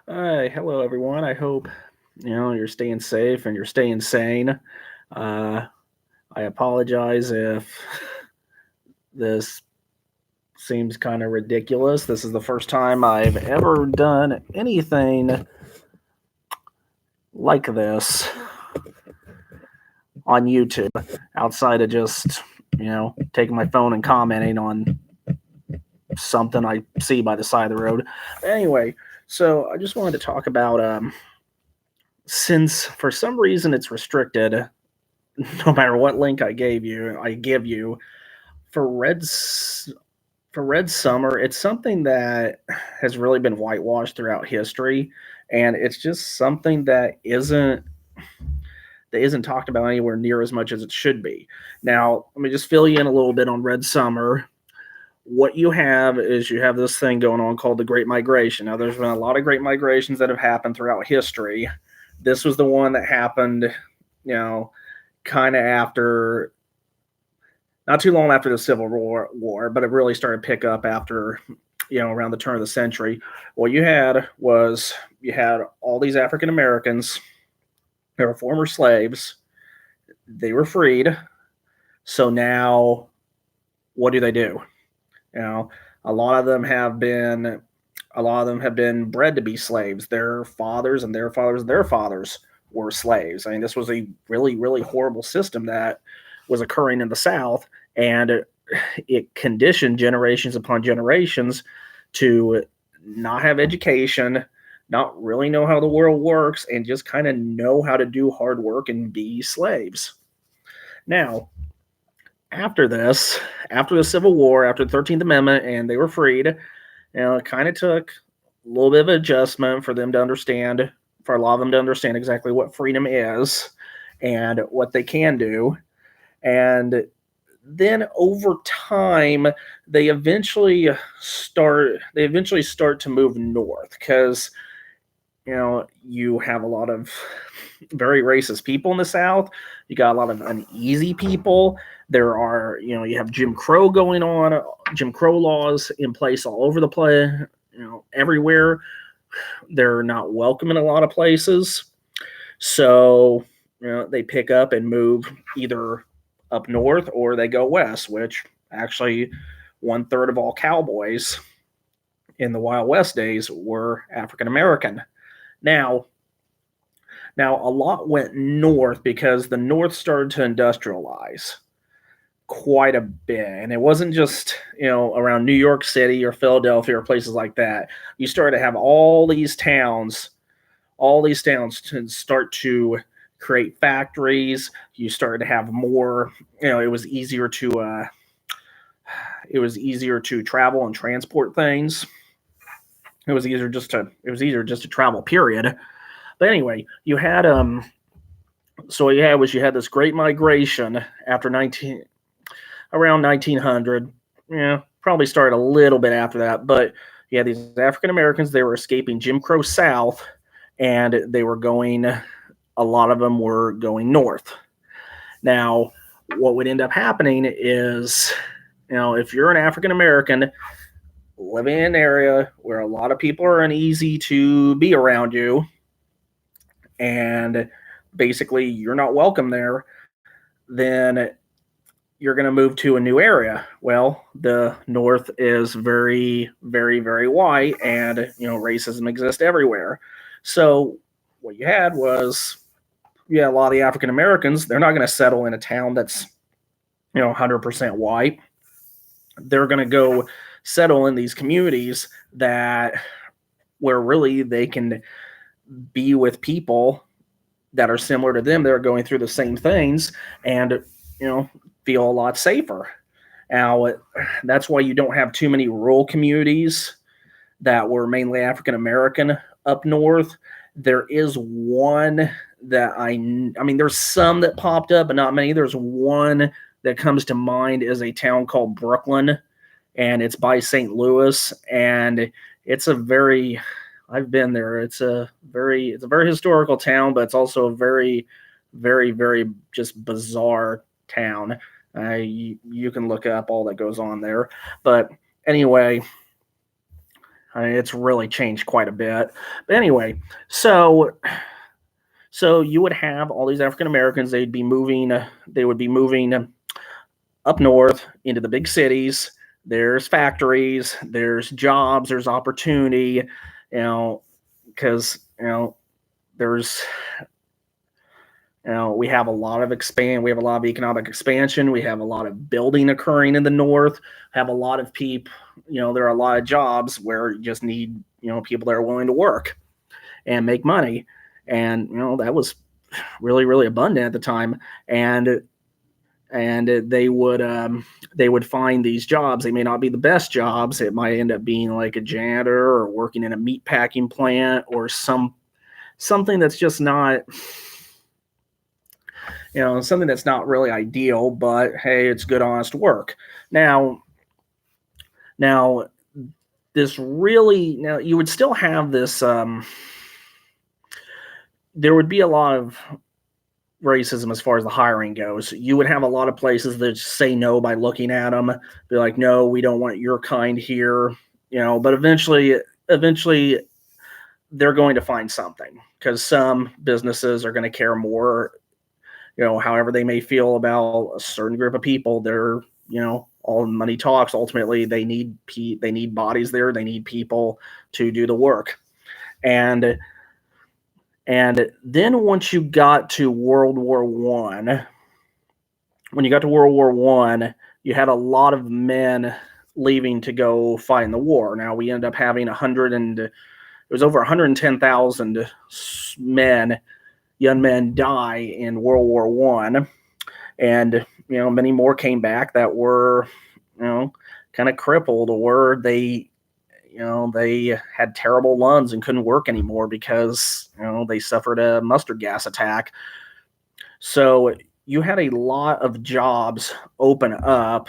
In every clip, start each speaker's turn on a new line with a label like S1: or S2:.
S1: Hi, hello everyone. I hope you're staying safe and you're staying sane. Uh, I apologize if this seems kind of ridiculous. This is the first time I've ever done anything like this on YouTube outside of just taking my phone and commenting on something I see by the side of the road. Anyway, so I just wanted to talk about since for some reason it's restricted, no matter what link I give you for Red Summer. It's something that has really been whitewashed throughout history, and it's just something that isn't talked about anywhere near as much as it should be. Now, let me just fill you in a little bit on Red Summer. What you have is you have this thing going on called the Great Migration. Now, there's been a lot of great migrations that have happened throughout history. This was the one that happened, you know, kind of after, not too long after the Civil War, but it really started to pick up after, around the turn of the century. What you had all these African Americans. They were former slaves. They were freed. So now, what do they do? You know, a lot of them have been, a lot of them have been bred to be slaves. Their fathers and their fathers and their fathers were slaves. I mean, this was a really, really horrible system that was occurring in the South, and it conditioned generations upon generations to not have education, not really know how the world works, and just kind of know how to do hard work and be slaves. Now, after this, after the Civil War, after the 13th Amendment, and they were freed, it kind of took a little bit of adjustment for them to understand, for a lot of them to understand exactly what freedom is and what they can do. And then over time, they eventually start to move north because you have a lot of very racist people in the South. You got a lot of uneasy people. There are, you have Jim Crow going on, Jim Crow laws in place all over the place, everywhere. They're not welcome in a lot of places. So, they pick up and move either up north or they go west, which actually one third of all cowboys in the Wild West days were African American. Now, now a lot went north because the North started to industrialize quite a bit, and it wasn't just around New York City or Philadelphia or places like that. You started to have all these towns to start to create factories. You started to have more. It was easier to travel and transport things. It was easier just to travel. Period. But anyway, you had this great migration after 19 around 1900. Yeah, probably started a little bit after that, but yeah, these African Americans, they were escaping Jim Crow South, and they were going. A lot of them were going north. Now, what would end up happening is, if you're an African American living in an area where a lot of people are uneasy to be around you, and basically you're not welcome there, then you're going to move to a new area. Well, the North is very, very, very white, and racism exists everywhere. So what you had was, a lot of the African Americans. They're not going to settle in a town that's 100% white. They're going to go settle in these communities that where really they can be with people that are similar to them. They're going through the same things, and feel a lot safer. Now, that's why you don't have too many rural communities that were mainly African American up north. There is one that I mean, there's some that popped up, but not many. There's one that comes to mind is a town called Brooklyn, and it's by St. Louis, and it's a very I've been there. It's a very historical town, but it's also a very, very, very just bizarre town. You can look up all that goes on there, but anyway, I mean, it's really changed quite a bit. But anyway, so you would have all these African Americans. They'd be moving. They would be moving up north into the big cities. There's factories. There's jobs. There's opportunity. Because there's we have a lot of We have a lot of economic expansion. We have a lot of building occurring in the north. Have a lot of people. There are a lot of jobs where you just need people that are willing to work and make money, and that was really really abundant at the time. And they would find these jobs. They may not be the best jobs. It might end up being like a janitor or working in a meat packing plant or something that's just not something that's not really ideal, but hey, it's good, honest work. Now, you would still have this. There would be a lot of racism as far as the hiring goes. You would have a lot of places that say no by looking at them, be like, no, we don't want your kind here. But eventually they're going to find something, because some businesses are going to care more. However they may feel about a certain group of people, they're, all money talks. Ultimately, they need bodies there. They need people to do the work. And then once you got to World War I, you had a lot of men leaving to go fight in the war. Now we ended up having it was over 110,000 young men die in World War I, and many more came back that were kind of crippled, or they had terrible lungs and couldn't work anymore because they suffered a mustard gas attack. So you had a lot of jobs open up,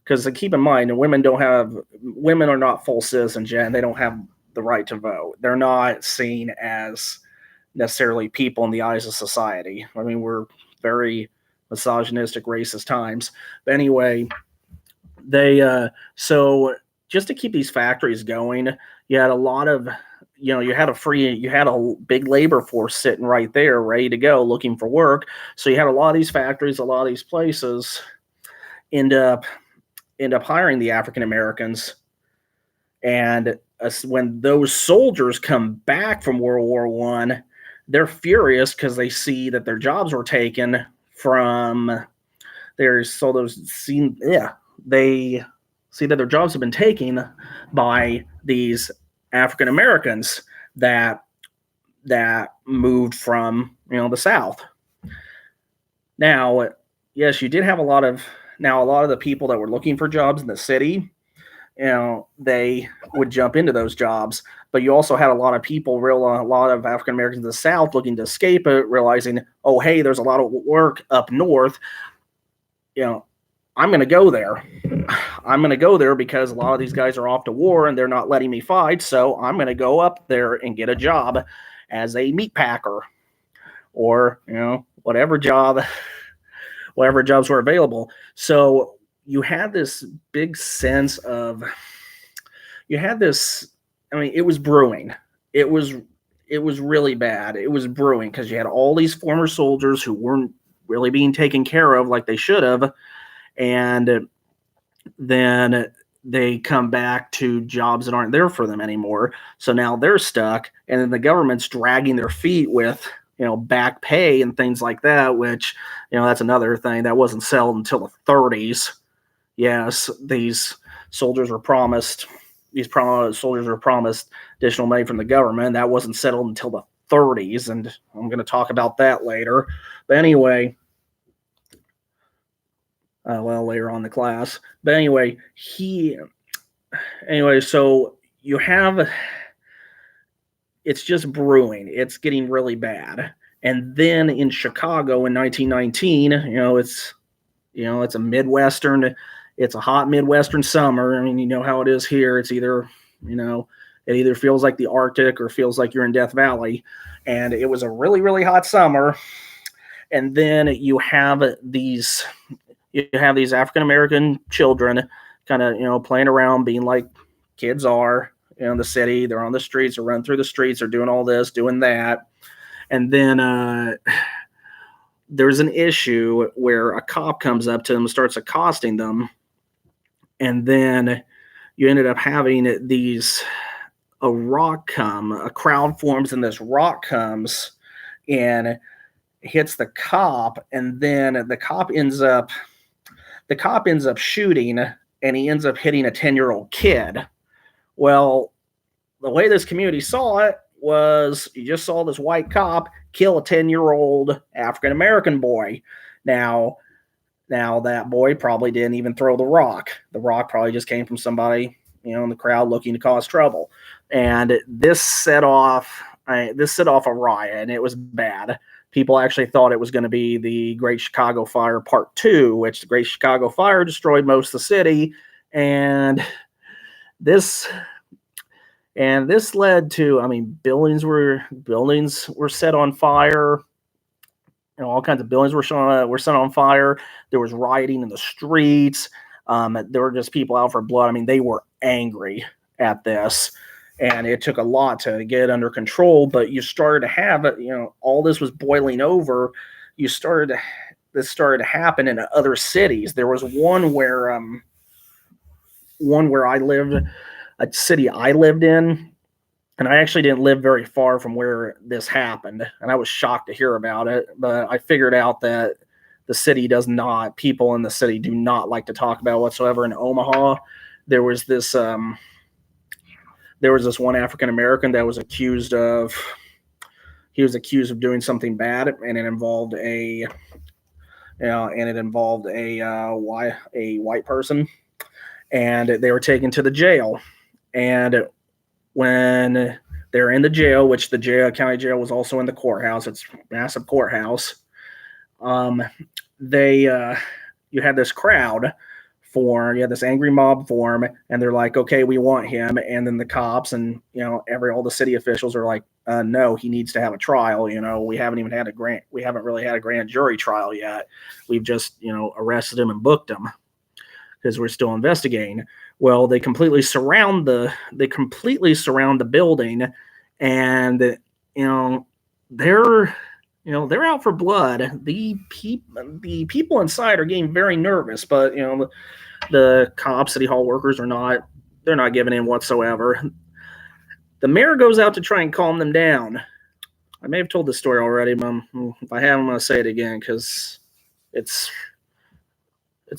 S1: because keep in mind, women are not full citizens yet, and they don't have the right to vote. They're not seen as necessarily people in the eyes of society. I mean, we're very misogynistic, racist times. But anyway, so just to keep these factories going, you had a lot of, you had a big labor force sitting right there, ready to go, looking for work. So you had a lot of these factories, a lot of these places end up hiring the African Americans. And when those soldiers come back from World War I, they're furious because they see that their jobs were taken from they see that their jobs have been taken by these African Americans that moved from the South. Now, yes, you did have a lot of the people that were looking for jobs in the city. They would jump into those jobs, but you also had a lot of African Americans in the South looking to escape it, realizing, oh, hey, there's a lot of work up north. I'm going to go there. I'm going to go there because a lot of these guys are off to war and they're not letting me fight. So I'm going to go up there and get a job as a meat packer, or, whatever jobs were available. So you had this big sense of, it was brewing. It was really bad. It was brewing because you had all these former soldiers who weren't really being taken care of like they should have. And then they come back to jobs that aren't there for them anymore. So now they're stuck, and then the government's dragging their feet with, back pay and things like that, which, that's another thing that wasn't settled until the 30s. Yes, these soldiers were promised additional money from the government. That wasn't settled until the 30s, and I'm going to talk about that later. But anyway, later on in the class. But anyway, so you have, it's just brewing. It's getting really bad. And then in Chicago in 1919, it's a Midwestern. It's a hot Midwestern summer. I mean, you know how it is here. It's either, it either feels like the Arctic or feels like you're in Death Valley. And it was a really, really hot summer. And then you have these African-American children kind of, playing around, being like kids are, in the city. They're on the streets, they're running through the streets, they're doing all this, doing that. And then there's an issue where a cop comes up to them and starts accosting them. And then you ended up having a crowd forms, and this rock comes and hits the cop, and then the cop ends up shooting, and he ends up hitting a 10-year-old kid. Well, the way this community saw it was you just saw this white cop kill a 10-year-old African-American boy. Now that boy probably didn't even throw the rock. The rock probably just came from somebody, in the crowd looking to cause trouble. And this set off a riot, and it was bad. People actually thought it was going to be the Great Chicago Fire Part 2, which the Great Chicago Fire destroyed most of the city. And this led to, buildings were set on fire. All kinds of buildings were set on fire. There was rioting in the streets. There were just people out for blood. They were angry at this, and it took a lot to get it under control. But you started to have it. All this was boiling over. This started to happen in other cities. There was one where I lived, a city I lived in. And I actually didn't live very far from where this happened. And I was shocked to hear about it. But I figured out that people in the city do not like to talk about whatsoever. In Omaha, there was this one African American that was accused of doing something bad, and it involved a white person, and they were taken to the jail. And when they're in the jail, which the county jail was also in the courthouse, it's a massive courthouse. You had this crowd form, you had this angry mob form, and they're like, okay, we want him. And then the cops and all the city officials are like, no, he needs to have a trial. We haven't really had a grand jury trial yet. We've just arrested him and booked him because we're still investigating. Well, they completely surround the building, and they're out for blood. The people inside are getting very nervous, but the cops, city hall workers they're not giving in whatsoever. The mayor goes out to try and calm them down. I may have told this story already, but if I haven't, I'm going to say it again because it's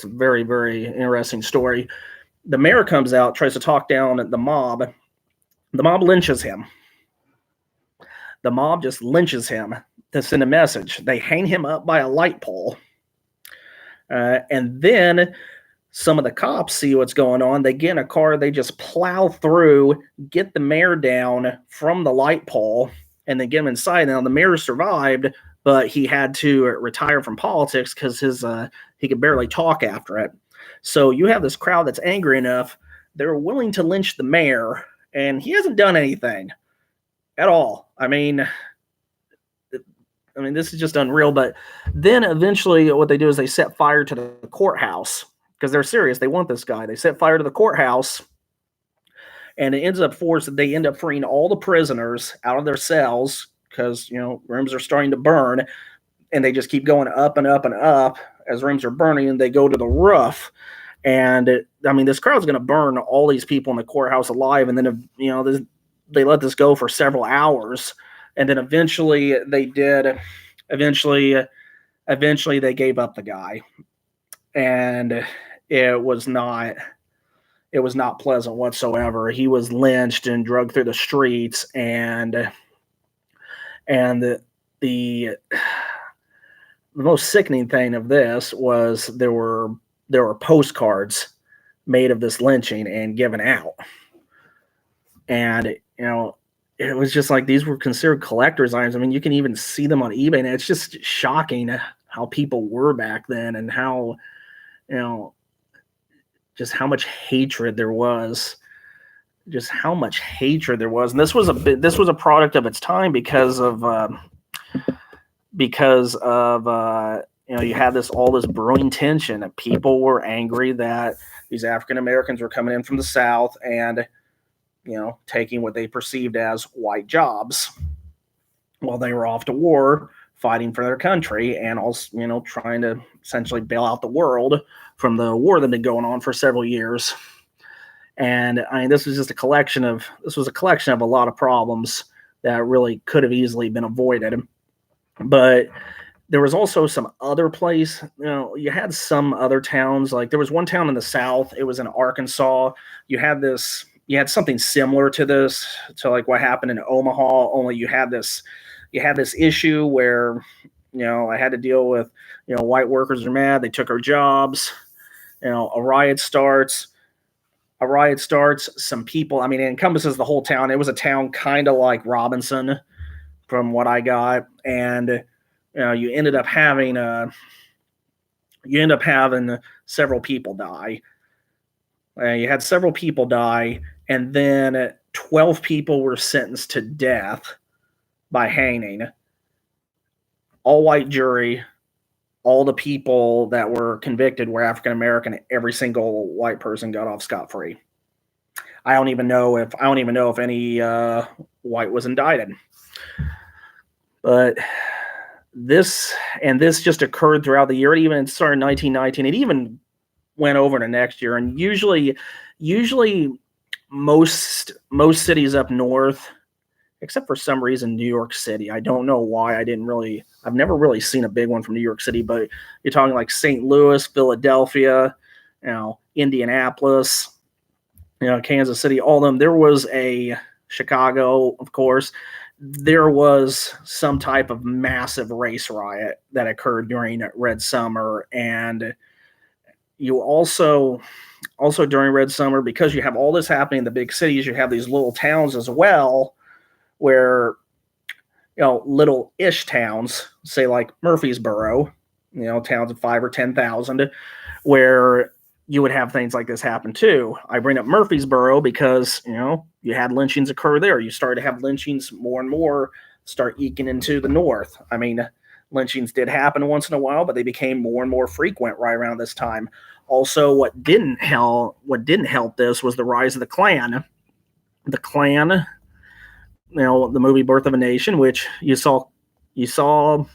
S1: a very, very interesting story. The mayor comes out, tries to talk down the mob. The mob lynches him. The mob just lynches him to send a message. They hang him up by a light pole. And then some of the cops see what's going on. They get in a car. They just plow through, get the mayor down from the light pole, and then get him inside. Now, the mayor survived, but he had to retire from politics because he could barely talk after it. So you have this crowd that's angry enough, they're willing to lynch the mayor, and he hasn't done anything at all. This is just unreal. But then eventually what they do is they set fire to the courthouse because they're serious. They want this guy. They set fire to the courthouse, and it ends up they end up freeing all the prisoners out of their cells because, rooms are starting to burn, and they just keep going up and up and up as rooms are burning, and they go to the roof. And this crowd's going to burn all these people in the courthouse alive. And then, they let this go for several hours. And then eventually they did. Eventually they gave up the guy. And it was not pleasant whatsoever. He was lynched and dragged through the streets. And the most sickening thing of this was there were postcards made of this lynching and given out. And, it was just like these were considered collector's items. You can even see them on eBay, and it's just shocking how people were back then and how, just how much hatred there was. Just how much hatred there was. And this was a product of its time because of you had all this brewing tension, and people were angry that these African Americans were coming in from the South, and taking what they perceived as white jobs while they were off to war fighting for their country, and also, trying to essentially bail out the world from the war that had been going on for several years. And I mean, this was a collection of a lot of problems that really could have easily been avoided. But there was also some other place, you had some other towns, like there was one town in the South, it was in Arkansas. You had something similar to this, to like what happened in Omaha, only you had this issue where, I had to deal with, white workers are mad, they took our jobs, a riot starts, some people, I mean, it encompasses the whole town. It was a town kind of like Robinson from what I got. And, you ended up having several people die. You had several people die, and then 12 people were sentenced to death by hanging. All white jury. All the people that were convicted were African American. Every single white person got off scot-free. I don't even know if any white was indicted. But this just occurred throughout the year. It even started in 1919. It even went over to next year. And usually most cities up north, except for some reason New York City. I don't know why. I've never really seen a big one from New York City, but you're talking like St. Louis, Philadelphia, Indianapolis, Kansas City, all of them. There was a Chicago, of course. There was some type of massive race riot that occurred during Red Summer. And you also during Red Summer, because you have all this happening in the big cities, you have these little towns as well, where, little-ish towns, say like Murfreesboro, towns of 5 or 10,000, where you would have things like this happen too. I bring up Murfreesboro because, you had lynchings occur there. You started to have lynchings more and more start eking into the north. I mean, lynchings did happen once in a while, but they became more and more frequent right around this time. Also, what didn't help this was the rise of the Klan. The Klan, the movie Birth of a Nation, which you saw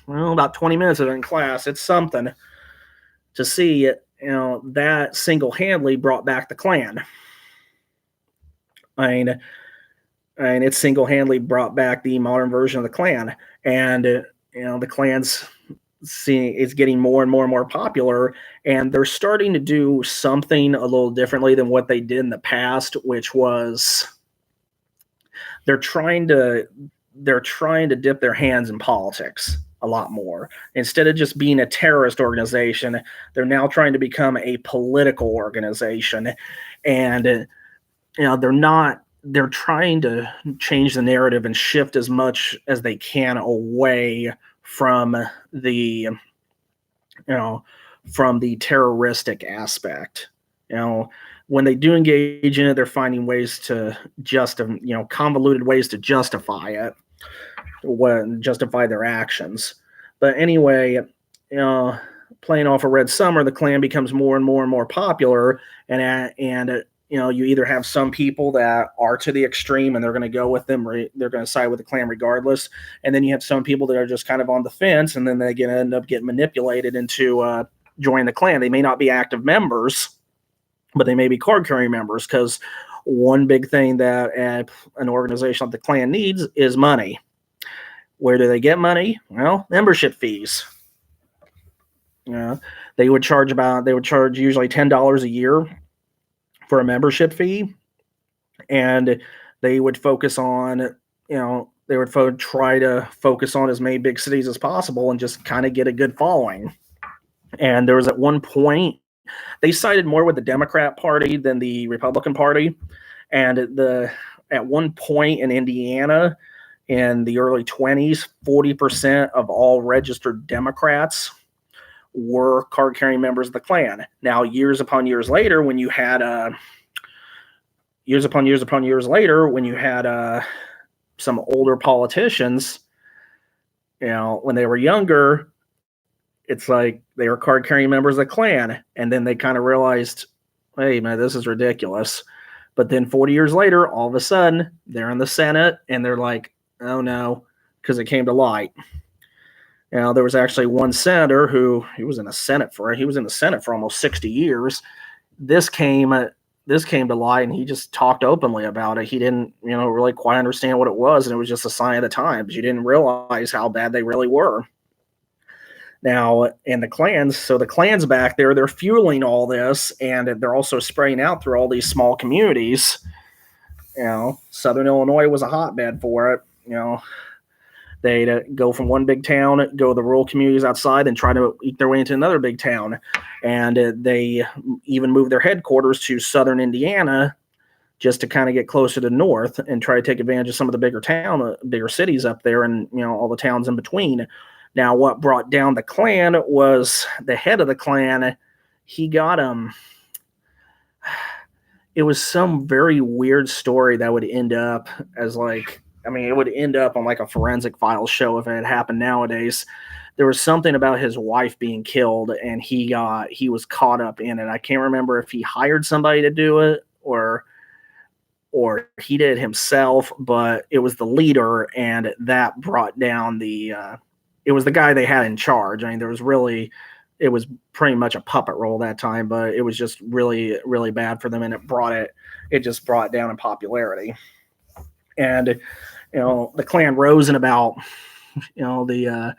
S1: about 20 minutes of it in class. It's something to see it, that single-handedly brought back the Klan. I mean, it single-handedly brought back the modern version of the Klan. And, the Klan's is getting more and more and more popular, and they're starting to do something a little differently than what they did in the past, which was they're trying to dip their hands in politics a lot more. Instead of just being a terrorist organization, they're now trying to become a political organization. And they're trying to change the narrative and shift as much as they can away from the terroristic aspect. When they do engage in it, they're finding ways to convoluted ways to justify it, justify their actions. But anyway, playing off of Red Summer, the Klan becomes more and more and more popular, and you either have some people that are to the extreme and they're going to go with them, they're going to side with the Klan regardless, and then you have some people that are just kind of on the fence, and then they end up getting manipulated into joining the Klan. They may not be active members, but they may be card-carrying members, because one big thing that an organization like the Klan needs is money. Where do they get money? Well, membership fees. They would charge usually $10 a year for a membership fee, and they would focus on, try to focus on as many big cities as possible and just kind of get a good following. And there was at one point, they sided more with the Democrat Party than the Republican Party. And at one point in Indiana in the early 20s, 40% of all registered Democrats were card-carrying members of the Klan. Now, years upon years later, when you had some older politicians, when they were younger, it's like they were card-carrying members of the Klan, and then they kind of realized, hey, man, this is ridiculous. But then 40 years later, all of a sudden, they're in the Senate, and they're like, oh no, because it came to light. There was actually one senator who he was in the Senate for almost 60 years. This came to light, and he just talked openly about it. He didn't, really quite understand what it was, and it was just a sign of the times. You didn't realize how bad they really were. Now, and the Klans back there, they're fueling all this, and they're also spraying out through all these small communities. Southern Illinois was a hotbed for it. They'd go from one big town, go to the rural communities outside, and try to eke their way into another big town. And they even moved their headquarters to southern Indiana just to kind of get closer to the north and try to take advantage of some of the bigger cities up there, and all the towns in between. Now, what brought down the Klan was the head of the Klan. He got it was some very weird story that would end up as it would end up on like a Forensic Files show if it had happened nowadays. There was something about his wife being killed, and he was caught up in it. I can't remember if he hired somebody to do it or he did it himself, but it was the leader, and that brought down it was the guy they had in charge. I mean, it was pretty much a puppet role that time, but it was just really, really bad for them, and it just brought it down in popularity. And the Klan rose in about the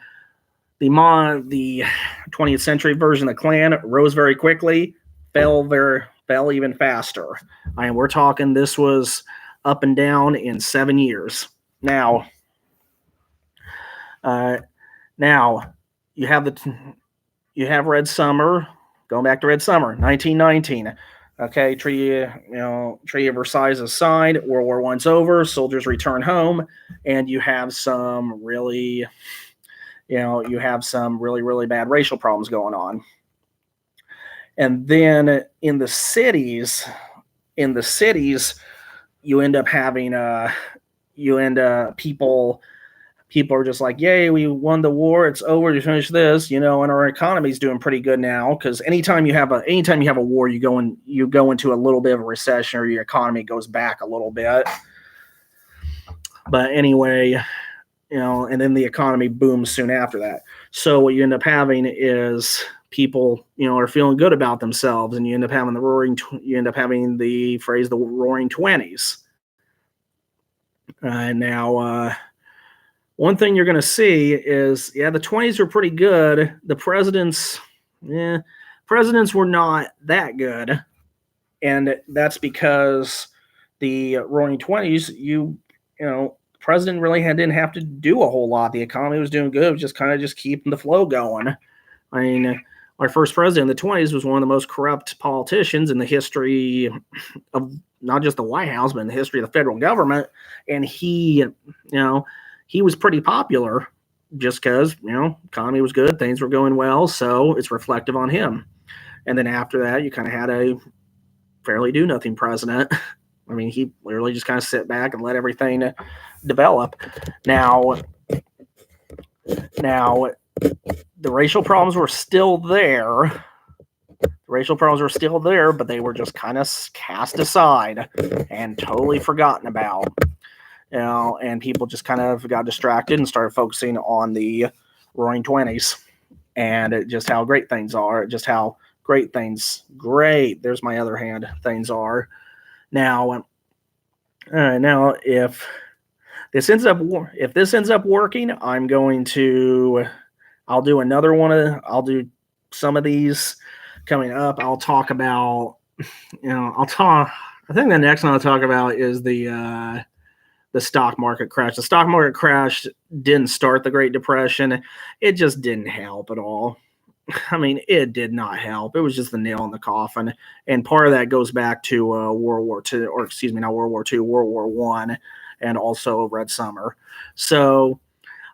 S1: 20th century version of the Klan rose very quickly, fell even faster. I mean, we're talking this was up and down in 7 years. Now you have Red Summer. Going back to Red Summer, 1919. Okay, Treaty of Versailles is signed. World War I's over. Soldiers return home, and you have some really, really bad racial problems going on. And then in the cities, you end up having people are just like, yay, we won the war, it's over, you finish this, and our economy's doing pretty good now, because anytime you have a war, you go into a little bit of a recession, or your economy goes back a little bit. But anyway, and then the economy booms soon after that. So what you end up having is people, are feeling good about themselves, and you end up having the phrase the Roaring Twenties. Now, one thing you're going to see is, the 20s were pretty good. The presidents were not that good. And that's because the Roaring Twenties, president really didn't have to do a whole lot. The economy was doing good. It was just kind of just keeping the flow going. I mean, our first president in the 20s was one of the most corrupt politicians in the history of not just the White House, but in the history of the federal government. And he was pretty popular just because, economy was good, things were going well, so it's reflective on him. And then after that, you kind of had a fairly do-nothing president. I mean, he literally just kind of sit back and let everything develop. Now, the racial problems were still there. But they were just kind of cast aside and totally forgotten about. And people just kind of got distracted and started focusing on the Roaring Twenties and just how great things are, there's my other hand, things are. Now, if this ends up working, I'll do another one. I'll do some of these coming up. I'll talk about, I think the next one I'll talk about is the stock market crash. The stock market crash didn't start the Great Depression. It just didn't help at all. I mean, it did not help. It was just the nail in the coffin. And part of that goes back to World War I, and also Red Summer. So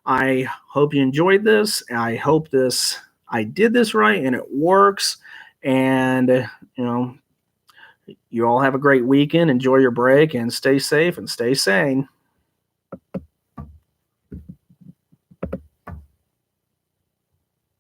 S1: I hope you enjoyed this. I hope I did this right and it works. And, you all have a great weekend. Enjoy your break and stay safe and stay sane.